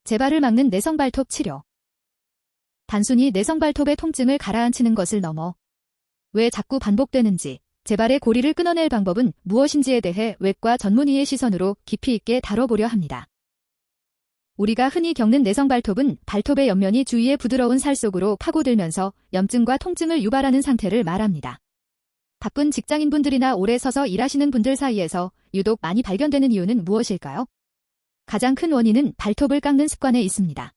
재발을 막는 내성발톱 치료. 단순히 내성발톱의 통증을 가라앉히는 것을 넘어 왜 자꾸 반복되는지, 재발의 고리를 끊어낼 방법은 무엇인지에 대해 외과 전문의의 시선으로 깊이 있게 다뤄보려 합니다. 우리가 흔히 겪는 내성발톱은 발톱의 옆면이 주위의 부드러운 살 속으로 파고들면서 염증과 통증을 유발하는 상태를 말합니다. 바쁜 직장인분들이나 오래 서서 일하시는 분들 사이에서 유독 많이 발견되는 이유는 무엇일까요? 가장 큰 원인은 발톱을 깎는 습관에 있습니다.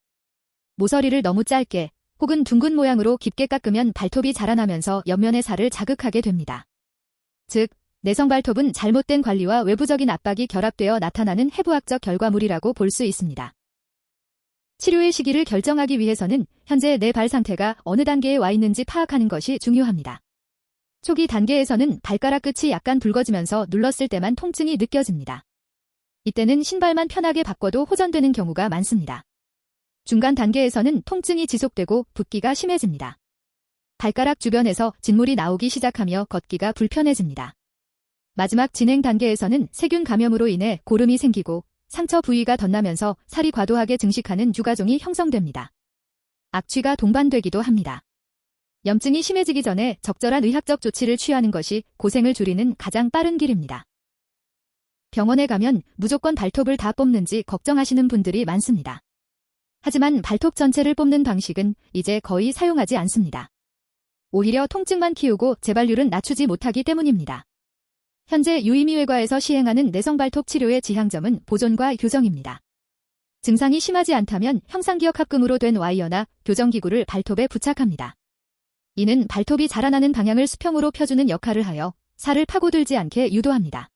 모서리를 너무 짧게 혹은 둥근 모양으로 깊게 깎으면 발톱이 자라나면서 옆면의 살을 자극하게 됩니다. 즉, 내성발톱은 잘못된 관리와 외부적인 압박이 결합되어 나타나는 해부학적 결과물이라고 볼 수 있습니다. 치료의 시기를 결정하기 위해서는 현재 내 발 상태가 어느 단계에 와 있는지 파악하는 것이 중요합니다. 초기 단계에서는 발가락 끝이 약간 붉어지면서 눌렀을 때만 통증이 느껴집니다. 이때는 신발만 편하게 바꿔도 호전되는 경우가 많습니다. 중간 단계에서는 통증이 지속되고 붓기가 심해집니다. 발가락 주변에서 진물이 나오기 시작하며 걷기가 불편해집니다. 마지막 진행 단계에서는 세균 감염으로 인해 고름이 생기고 상처 부위가 덧나면서 살이 과도하게 증식하는 유가종이 형성됩니다. 악취가 동반되기도 합니다. 염증이 심해지기 전에 적절한 의학적 조치를 취하는 것이 고생을 줄이는 가장 빠른 길입니다. 병원에 가면 무조건 발톱을 다 뽑는지 걱정하시는 분들이 많습니다. 하지만 발톱 전체를 뽑는 방식은 이제 거의 사용하지 않습니다. 오히려 통증만 키우고 재발률은 낮추지 못하기 때문입니다. 현재 유의미외과에서 시행하는 내성발톱 치료의 지향점은 보존과 교정입니다. 증상이 심하지 않다면 형상기억 합금으로 된 와이어나 교정기구를 발톱에 부착합니다. 이는 발톱이 자라나는 방향을 수평으로 펴주는 역할을 하여 살을 파고들지 않게 유도합니다.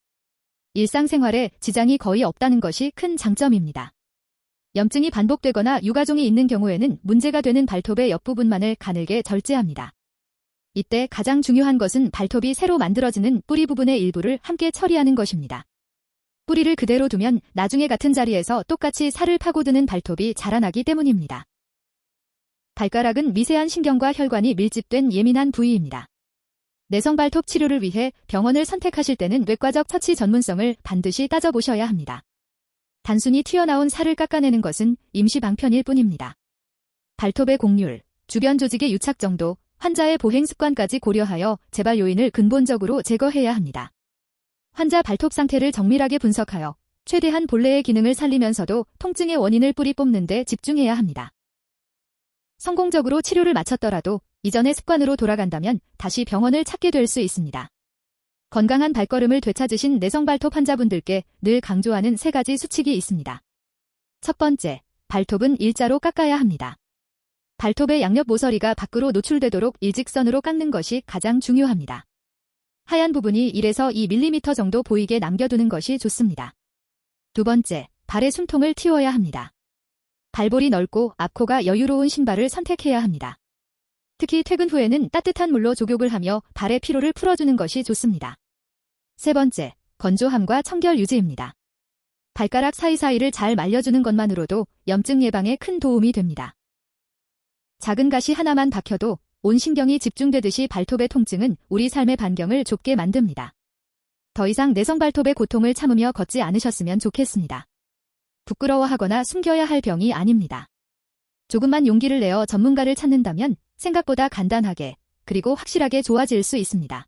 일상생활에 지장이 거의 없다는 것이 큰 장점입니다. 염증이 반복되거나 유가종이 있는 경우에는 문제가 되는 발톱의 옆부분만을 가늘게 절제합니다. 이때 가장 중요한 것은 발톱이 새로 만들어지는 뿌리 부분의 일부를 함께 처리하는 것입니다. 뿌리를 그대로 두면 나중에 같은 자리에서 똑같이 살을 파고드는 발톱이 자라나기 때문입니다. 발가락은 미세한 신경과 혈관이 밀집된 예민한 부위입니다. 내성발톱 치료를 위해 병원을 선택하실 때는 외과적 처치 전문성을 반드시 따져보셔야 합니다. 단순히 튀어나온 살을 깎아내는 것은 임시 방편일 뿐입니다. 발톱의 곡률, 주변 조직의 유착 정도, 환자의 보행 습관까지 고려하여 재발 요인을 근본적으로 제거해야 합니다. 환자 발톱 상태를 정밀하게 분석하여 최대한 본래의 기능을 살리면서도 통증의 원인을 뿌리 뽑는 데 집중해야 합니다. 성공적으로 치료를 마쳤더라도 이전의 습관으로 돌아간다면 다시 병원을 찾게 될 수 있습니다. 건강한 발걸음을 되찾으신 내성발톱 환자분들께 늘 강조하는 3가지 수칙이 있습니다. 첫 번째, 발톱은 일자로 깎아야 합니다. 발톱의 양옆 모서리가 밖으로 노출되도록 일직선으로 깎는 것이 가장 중요합니다. 하얀 부분이 1에서 2mm 정도 보이게 남겨두는 것이 좋습니다. 두 번째, 발의 숨통을 틔워야 합니다. 발볼이 넓고 앞코가 여유로운 신발을 선택해야 합니다. 특히 퇴근 후에는 따뜻한 물로 족욕을 하며 발의 피로를 풀어주는 것이 좋습니다. 세 번째, 건조함과 청결 유지입니다. 발가락 사이사이를 잘 말려주는 것만으로도 염증 예방에 큰 도움이 됩니다. 작은 가시 하나만 박혀도 온 신경이 집중되듯이 발톱의 통증은 우리 삶의 반경을 좁게 만듭니다. 더 이상 내성발톱의 고통을 참으며 걷지 않으셨으면 좋겠습니다. 부끄러워하거나 숨겨야 할 병이 아닙니다. 조금만 용기를 내어 전문가를 찾는다면 생각보다 간단하게 그리고 확실하게 좋아질 수 있습니다.